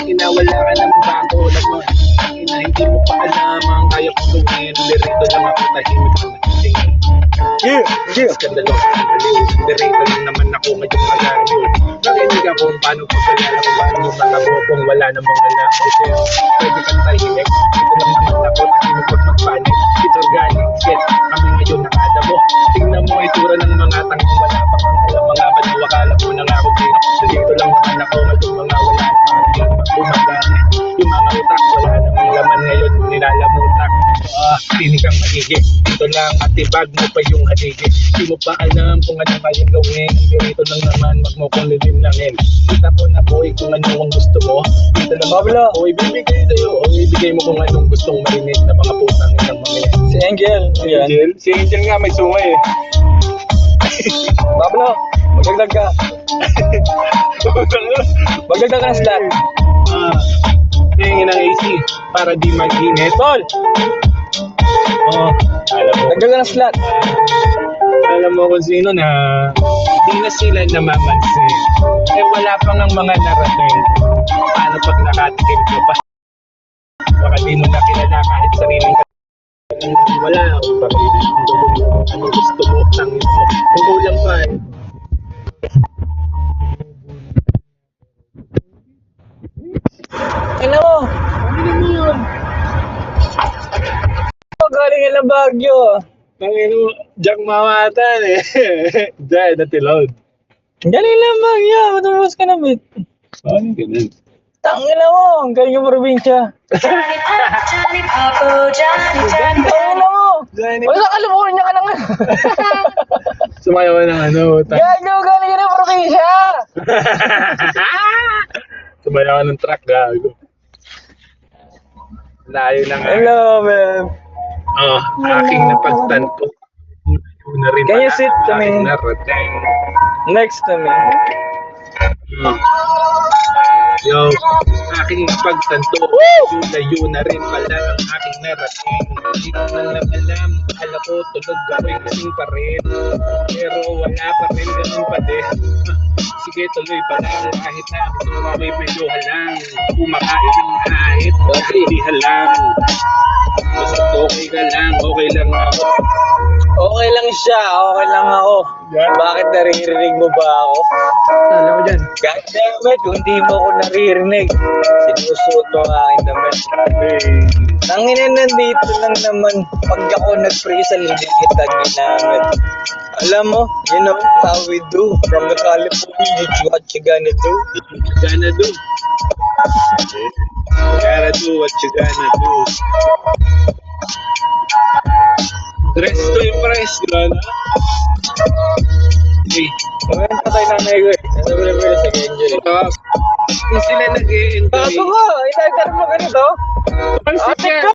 ina wala ka ng bago mo. Ina hindi mo pa alam ang kaya kong gawin. Lirito lang ako tahimik ang nagtitingin. Skandalo, lirito lang naman ako ngayong malayo. Nakinig ako kung paano pagkalala kung paano mo matabo kung wala namang lalaki. Pwede kang tahimik. Ito lang naman ako tahimik pag magpanik. It's organic shit. Kami ngayon nakadamo. Tingnan mo itura ng mga tanging wala pa kang mga panawakala mo na nga ako dito. Dito lang naman ako ngayong mga wala na bumagani. Yung mga utak wala namang laman ngayon nilalamutak. Tinig kang maigi. Dito lang at ibag mo pa yung haligi. Di mo pa alam kung ano kayang gawin. Dito lang naman wag mo kong lilimlangin. Kita ko na boy kung ano ang gusto mo. Dito lang Pablo o ibibigay sa'yo. O ibigay mo kung anong gustong marinig na mga putang inang mga yan. Si Angel. Angel? Si Angel nga may sungay eh. Pablo, magdagdag ka. Magdagdag ka ng slot. Tingin ng AC para di mag-init. Tol! Alam mo. Dagdag ka ng slot. Alam mo kung sino na di na sila namamansin. Eh wala pa ng mga narating. Paano pag nakatikim ko pa? Baka di mo na kilala kahit sariling wala akong pamilya. Ano gusto mo? Tangin mo. Kung kulang pa eh. Tingnan mo. Ano mo yun? Galing yan ng Baguio. Tangin mo, Jack Mamatan eh. Diyan, natilod. Galing lang Baguio. Matubos ka na bit. Ano ganun? Tangin na mo. Ang galing yung probinsya. Tangin na mo. Wala sa California ka na nga. Sumayaw ka ng ano. Gago, galing yan ng probinsya. Sumayaw ka ng truck, gago. Layo na nga. Hello, man. Aking napagtanto. Na rin Can you sit kami? Narating. Next to me. Yo, aking pagtanto, layo na rin pala ang aking narating. Hindi ko na lang alam, akala ko tulog gawin kasing pa rin. Pero wala pa rin ganun pa din. Sige, tuloy pa lang kahit na gusto mo may medyo halang. Kumakain ng kahit hindi halang. Basta okay ka lang, okay lang ako. Okay lang siya, okay lang ako. Bakit naririnig mo ba ako? Alam mo dyan. God damn it, kung di mo ako naririnig, sinusuot mo ang aking damit. Nanginan nandito lang naman, pag ako nag-freeze, hindi kita ginamit. Alam mo, you know how we do. From the California, what you gonna do? Gonna do. Gotta do what you gonna do. Dress to impress, gano'n. Okay. Ngayon pa tayo ng nego eh. Nasa wala sa Angel eh. Kung sila nag-e-enjoy. Bago ka, inagdar mo ganito. Ang sikya.